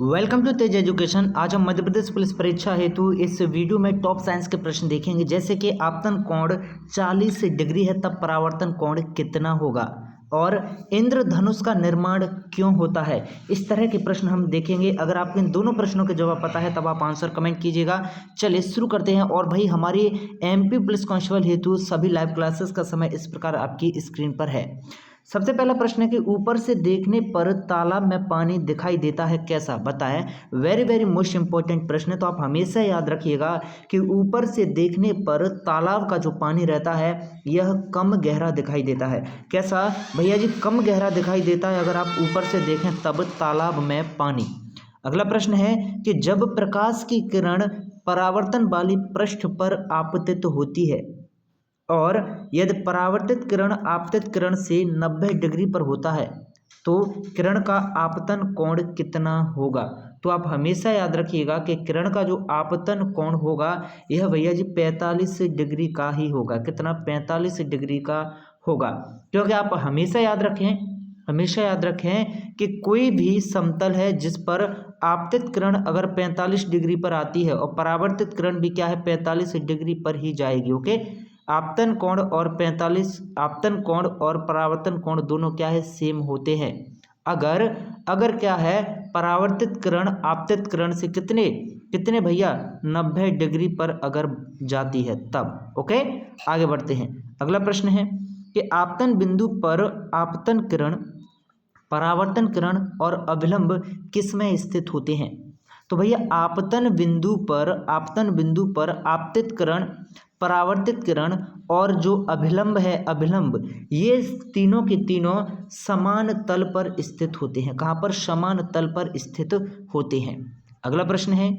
Welcome to Tej education. आज हम Madhya Pradesh police परीक्षा हेतु इस वीडियो में टॉप साइंस के प्रश्न देखेंगे। जैसे कि आपतन कोण 40 डिग्री है तब परावर्तन कोण कितना होगा, और इंद्रधनुष का निर्माण क्यों होता है। इस तरह के प्रश्न हम देखेंगे। अगर आपको इन दोनों प्रश्नों के जवाब पता है तब आप आंसर कमेंट कीजिएगा। चलिए शुरू करते हैं। और भाई हमारी एमपी पुलिस कांस्टेबल हेतु सभी लाइव क्लासेस का समय इस प्रकार आपकी स्क्रीन पर है। सबसे पहला प्रश्न है कि ऊपर से देखने पर तालाब में पानी दिखाई देता है कैसा, बताएं। वेरी वेरी मोस्ट इंपॉर्टेंट प्रश्न है, तो आप हमेशा याद रखिएगा कि ऊपर से देखने पर तालाब का जो पानी रहता है यह कम गहरा दिखाई देता है। कैसा भैया जी? कम गहरा दिखाई देता है अगर आप ऊपर से देखें तब तालाब में पानी। अगला प्रश्न है कि जब प्रकाश की किरण परावर्तन वाली पृष्ठ पर आपतित होती है और यदि परावर्तित किरण आपतित किरण से 90 डिग्री पर होता है तो किरण का आपतन कोण कितना होगा। तो आप हमेशा याद रखिएगा कि किरण का जो आपतन कोण होगा यह भैया जी 45 डिग्री का ही होगा। कितना? 45 डिग्री का होगा। क्योंकि आप हमेशा याद रखें कि कोई भी समतल है जिस पर आपतित किरण अगर 45 डिग्री पर आती है और परावर्तित किरण भी क्या है 45 डिग्री पर ही जाएगी। ओके, आपतन कोण और परावर्तन कोण दोनों क्या है? सेम होते हैं। अगर क्या है परावर्तित किरण आपतित किरण से कितने भैया 90 डिग्री पर अगर जाती है तब। ओके, आगे बढ़ते हैं। अगला प्रश्न है कि आपतन बिंदु पर आपतन किरण, परावर्तन किरण और अभिलंब किस में स्थित होते हैं। तो भैया आपतन बिंदु पर आपतित किरण, परावर्तित किरण और जो अभिलंब है ये तीनों के तीनों समान तल पर स्थित होते हैं। कहाँ पर? समान तल पर स्थित होते हैं। अगला प्रश्न है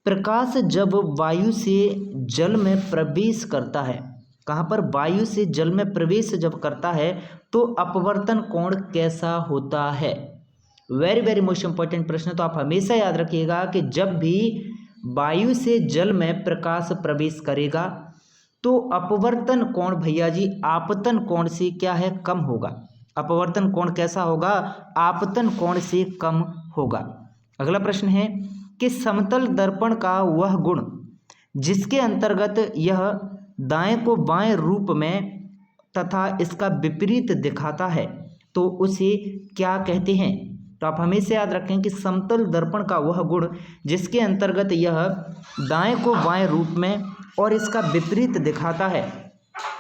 प्रकाश जब वायु से जल में प्रवेश करता है, कहाँ पर? वायु से जल में प्रवेश जब करता है तो अपवर्तन कोण कैसा होता है। वेरी वेरी मोस्ट इंपॉर्टेंट प्रश्न। तो आप हमेशा याद रखिएगा कि जब भी वायु से जल में प्रकाश प्रवेश करेगा तो अपवर्तन कोण भैया जी आपतन कोण से क्या है? कम होगा। अपवर्तन कोण कैसा होगा? आपतन कोण से कम होगा। अगला प्रश्न है कि समतल दर्पण का वह गुण जिसके अंतर्गत यह दाएं को बाएं रूप में तथा इसका विपरीत दिखाता है तो उसे क्या कहते हैं। तो आप हमेशा याद रखें कि समतल दर्पण का वह गुण जिसके अंतर्गत यह दाएं को बाएं रूप में और इसका विपरीत दिखाता है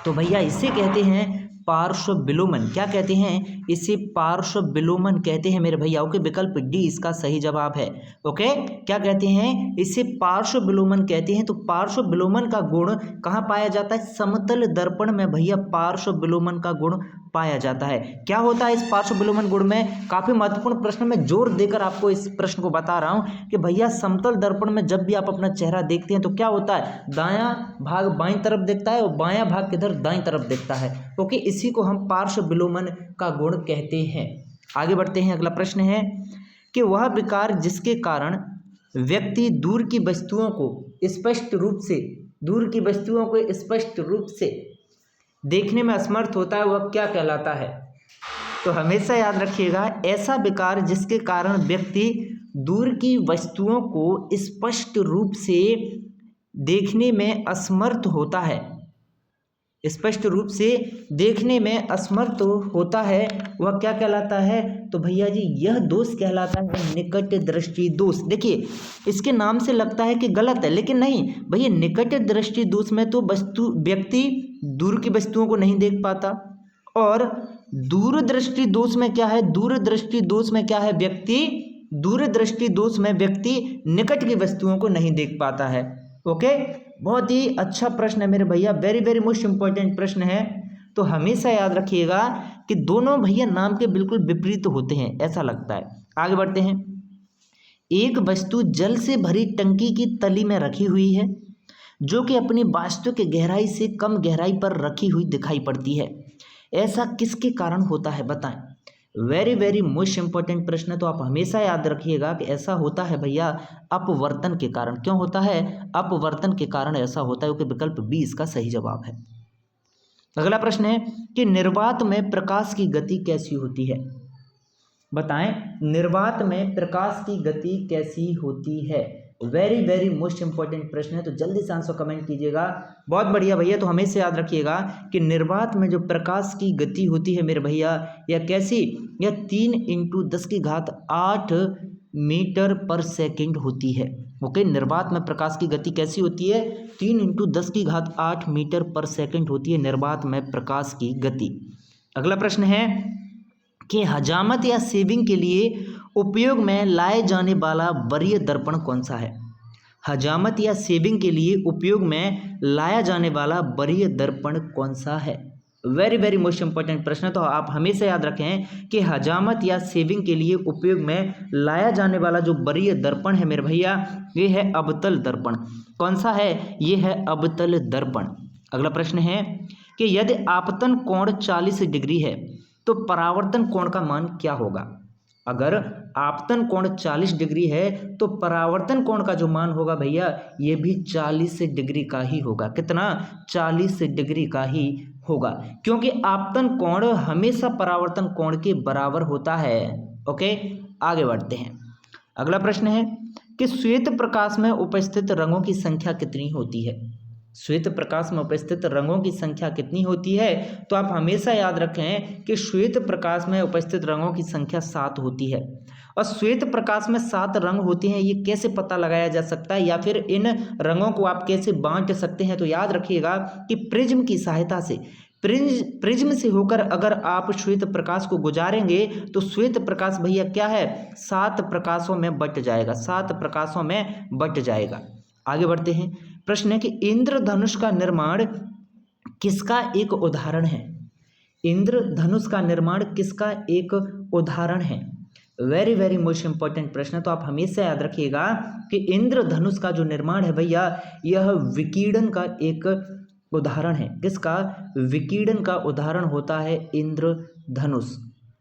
तो भैया इसे कहते हैं पार्श्व विलोमन। क्या कहते हैं? इसे पार्श्व विलोमन कहते हैं मेरे भैया। ओके, विकल्प डी इसका सही जवाब है। ओके, क्या कहते हैं? इसे पार्श्व विलोमन कहते हैं। तो पार्श्व विलोमन का गुण कहाँ पाया जाता है? समतल दर्पण में भैया पार्श्व विलोमन का गुण पाया जाता है। क्या होता है इस पार्श्व विलोमन गुण में? काफी महत्वपूर्ण प्रश्न में जोर देकर आपको इस प्रश्न को बता रहा हूं कि भैया समतल दर्पण में जब भी आप अपना चेहरा देखते हैं तो क्या होता है? दायां भाग बाईं तरफ देखता है और बायां भाग किधर? दाईं तरफ देखता है। ओके, इसी को हम पार्श्व विलोमन का गुण कहते हैं। आगे बढ़ते हैं। अगला प्रश्न है कि वह विकार जिसके कारण व्यक्ति दूर की वस्तुओं को स्पष्ट रूप से देखने में असमर्थ होता है वह क्या कहलाता है। तो हमेशा याद रखिएगा ऐसा विकार जिसके कारण व्यक्ति दूर की वस्तुओं को स्पष्ट रूप से देखने में असमर्थ होता है, वह क्या कहलाता है। तो भैया जी यह दोष कहलाता है निकट दृष्टि दोष। देखिए इसके नाम से लगता है कि गलत है, लेकिन नहीं भैया, निकट दृष्टि दोष में तो व्यक्ति दूर की वस्तुओं को नहीं देख पाता, और दूरदृष्टि दोष में क्या है? दूरदृष्टि दोष में व्यक्ति निकट की वस्तुओं को नहीं देख पाता है। ओके, बहुत ही अच्छा प्रश्न है मेरे भैया, वेरी वेरी मोस्ट इंपॉर्टेंट प्रश्न है। तो हमेशा याद रखिएगा कि दोनों भैया नाम के बिल्कुल विपरीत होते हैं, ऐसा लगता है। आगे बढ़ते हैं। एक वस्तु जल से भरी टंकी की तली में रखी हुई है जो कि अपनी वास्तविक गहराई से कम गहराई पर रखी हुई दिखाई पड़ती है। ऐसा किसके कारण होता है, बताएं। वेरी वेरी मोस्ट इंपॉर्टेंट प्रश्न है। तो आप हमेशा याद रखिएगा कि ऐसा होता है भैया अपवर्तन के कारण। क्यों होता है? अपवर्तन के कारण ऐसा होता है, क्योंकि विकल्प बी इसका सही जवाब है। अगला प्रश्न है कि निर्वात में प्रकाश की गति कैसी होती है। बताएं निर्वात में प्रकाश की गति कैसी होती है। वेरी वेरी मोस्ट इंपॉर्टेंट प्रश्न है, तो जल्दी से आंसर कमेंट कीजिएगा। बहुत बढ़िया भैया, तो हमेशा याद रखिएगा कि निर्वात में जो प्रकाश की गति होती है मेरे भैया, यह कैसी, यह 3 × 10⁸ मीटर पर सेकंड होती है। ओके, निर्वात में प्रकाश की गति कैसी होती है, 3 × 10⁸ मीटर पर सेकंड होती है निर्वात में प्रकाश की गति। अगला प्रश्न है कि हजामत या शेविंग के लिए उपयोग में लाए जाने वाला वरीय दर्पण कौन सा है। हजामत या शेविंग के लिए उपयोग में लाया जाने वाला वरीय दर्पण कौन सा है। वेरी वेरी मोस्ट इंपॉर्टेंट प्रश्न है, तो आप हमेशा याद रखें कि हजामत या शेविंग के लिए उपयोग में लाया जाने वाला जो वरीय दर्पण है मेरे भैया, ये है अवतल दर्पण। कौन सा है, ये है अवतल दर्पण। अगला प्रश्न है कि यदि आपतन कोण 40 डिग्री है तो परावर्तन कोण का मान क्या होगा। अगर आपतन कोण 40 डिग्री है तो परावर्तन कोण का जो मान होगा भैया, ये भी 40 डिग्री का ही होगा। कितना, 40 डिग्री का ही होगा, क्योंकि आपतन कोण हमेशा परावर्तन कोण के बराबर होता है। ओके, आगे बढ़ते हैं। अगला प्रश्न है कि श्वेत प्रकाश में उपस्थित रंगों की संख्या कितनी होती है। श्वेत प्रकाश में उपस्थित रंगों की संख्या कितनी होती है, तो आप हमेशा याद रखें कि श्वेत प्रकाश में उपस्थित रंगों की संख्या 7 होती है। और श्वेत प्रकाश में 7 रंग होते हैं, ये कैसे पता लगाया जा सकता है या फिर इन रंगों को आप कैसे बांट सकते हैं, तो याद रखिएगा कि प्रिज्म की सहायता से, प्रिज्म से होकर अगर आप श्वेत प्रकाश को गुजारेंगे तो श्वेत प्रकाश भैया क्या है, 7 प्रकाशों में बट जाएगा, 7 प्रकाशों में बट जाएगा। आगे बढ़ते हैं। प्रश्न है कि इंद्रधनुष का निर्माण किसका एक उदाहरण है। इंद्रधनुष का निर्माण किसका एक उदाहरण है। वेरी वेरी मोस्ट इंपॉर्टेंट प्रश्न है, तो आप हमेशा याद रखिएगा कि इंद्रधनुष का जो निर्माण है भैया, यह विकीर्ण का एक उदाहरण है। किसका, विकीर्ण का उदाहरण होता है इंद्रधनुष।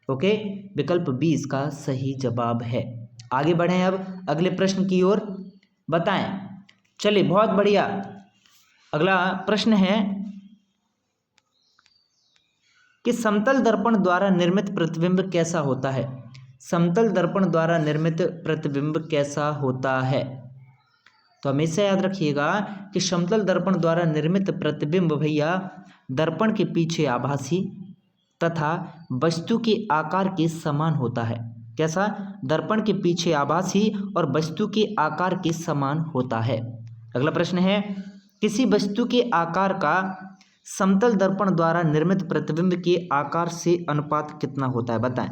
ओके, विकल्प बी इसका सही जवाब है। आगे बढ़ें अब अगले प्रश्न की ओर, बताएं। चलिए, बहुत बढ़िया। अगला प्रश्न है कि समतल दर्पण द्वारा निर्मित प्रतिबिंब कैसा होता है। समतल दर्पण द्वारा निर्मित प्रतिबिंब कैसा होता है, तो हमेशा याद रखिएगा कि समतल दर्पण द्वारा निर्मित प्रतिबिंब भैया दर्पण के पीछे आभासी तथा वस्तु के आकार के समान होता है। कैसा, दर्पण के पीछे आभासी और वस्तु के आकार के समान होता है। अगला प्रश्न है, किसी वस्तु के आकार का समतल दर्पण द्वारा निर्मित प्रतिबिंब के आकार से अनुपात कितना होता है, बताएं।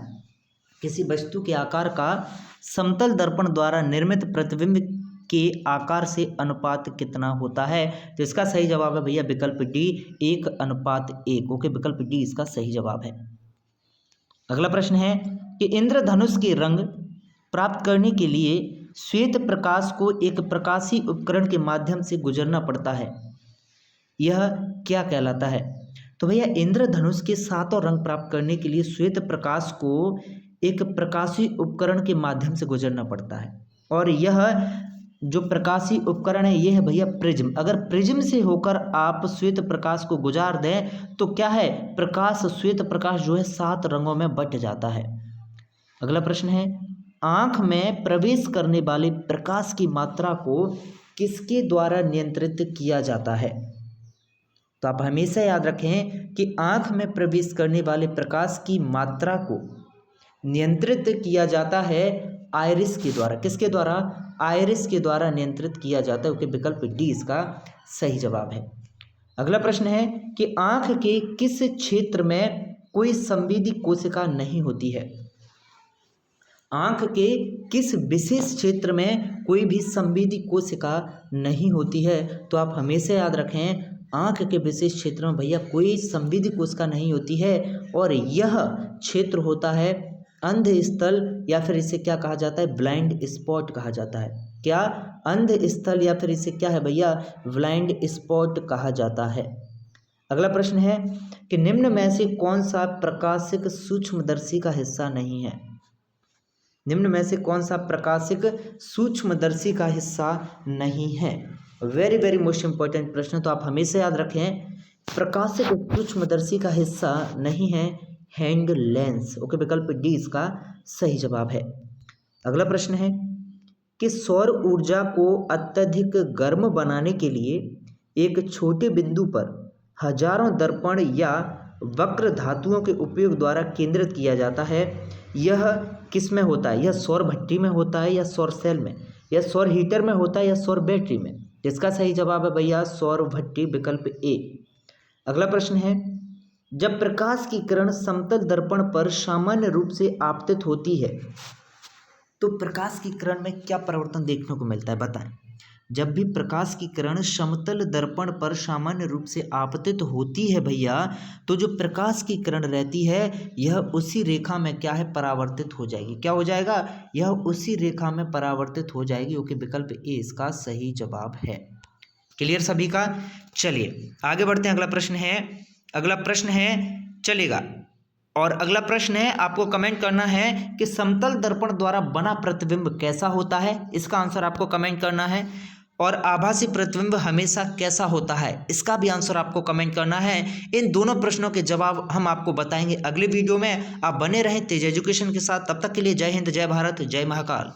किसी वस्तु के आकार का समतल दर्पण द्वारा निर्मित प्रतिबिंब के आकार से अनुपात कितना होता है, तो इसका सही जवाब है भैया विकल्प डी, 1:1। ओके, विकल्प डी इसका सही जवाब है। अगला प्रश्न है कि इंद्रधनुष के रंग प्राप्त करने के लिए श्वेत प्रकाश को एक प्रकाशीय उपकरण के माध्यम से गुजरना पड़ता है, यह क्या कहलाता है। तो भैया इंद्रधनुष के 7 रंग प्राप्त करने के लिए श्वेत प्रकाश को एक प्रकाशीय उपकरण के माध्यम से गुजरना पड़ता है, और यह जो प्रकाशीय उपकरण है ये है भैया प्रिज्म। अगर प्रिज्म से होकर आप श्वेत प्रकाश को गुजार दें तो क्या है, प्रकाश, श्वेत प्रकाश जो है 7 रंगों में बट जाता है। अगला प्रश्न है, आँख में प्रवेश करने वाले प्रकाश की मात्रा को किसके द्वारा नियंत्रित किया जाता है। तो आप हमेशा याद रखें कि आँख में प्रवेश करने वाले प्रकाश की मात्रा को नियंत्रित किया जाता है आयरिस के द्वारा। किसके द्वारा, आयरिस के द्वारा नियंत्रित किया जाता है। ओके, विकल्प डी इसका सही जवाब है। अगला प्रश्न है कि आँख के किस क्षेत्र में कोई संवेदी कोशिका नहीं होती है। आँख के किस विशेष क्षेत्र में कोई भी संवेदी कोशिका नहीं होती है, तो आप हमेशा याद रखें आँख के विशेष क्षेत्र में भैया कोई संवेदी कोशिका नहीं होती है, और यह क्षेत्र होता है अंध स्थल, या फिर इसे क्या कहा जाता है, ब्लाइंड स्पॉट कहा जाता है। क्या, अंध स्थल, या फिर इसे क्या है भैया, ब्लाइंड स्पॉट कहा जाता है। अगला प्रश्न है कि निम्न में से कौन सा प्रकाशिक सूक्ष्मदर्शी का हिस्सा नहीं है। निम्न में से कौन सा प्रकाशिक सूक्ष्मदर्शी का हिस्सा नहीं है। वेरी वेरी मोस्ट इंपॉर्टेंट प्रश्न, तो आप हमेशा याद रखें प्रकाशिक सूक्ष्मदर्शी का हिस्सा नहीं है हैंड लेंस। ओके, विकल्प डी इसका सही जवाब है। अगला प्रश्न है कि सौर ऊर्जा को अत्यधिक गर्म बनाने के लिए एक छोटे बिंदु पर हजारों दर्पण या वक्र धातुओं के उपयोग द्वारा केंद्रित किया जाता है। यह किस में होता है? यह सौर भट्टी में होता है या सौर सेल में, या सौर हीटर में होता है या सौर बैटरी में? इसका सही जवाब है भैया सौर भट्टी, विकल्प ए। अगला प्रश्न है जब प्रकाश की किरण समतल दर्पण पर सामान्य रूप से आपतित होती है तो प्रकाश की किरण में क्या परिवर्तन देखने को मिलता है? बताएं। जब भी प्रकाश की किरण समतल दर्पण पर सामान्य रूप से आपतित होती है भैया, तो जो प्रकाश की किरण रहती है यह उसी रेखा में क्या है? परावर्तित हो जाएगी। क्या हो जाएगा? यह उसी रेखा में परावर्तित हो जाएगी। ओके, विकल्प ए इसका सही जवाब है। क्लियर सभी का? चलिए आगे बढ़ते हैं। अगला प्रश्न है चलेगा, और अगला प्रश्न है आपको कमेंट करना है कि समतल दर्पण द्वारा बना प्रतिबिंब कैसा होता है? इसका आंसर आपको कमेंट करना है। और आभासी प्रतिबिंब हमेशा कैसा होता है? इसका भी आंसर आपको कमेंट करना है। इन दोनों प्रश्नों के जवाब हम आपको बताएंगे अगले वीडियो में। आप बने रहें तेज एजुकेशन के साथ। तब तक के लिए जय हिंद, जय भारत, जय महाकाल।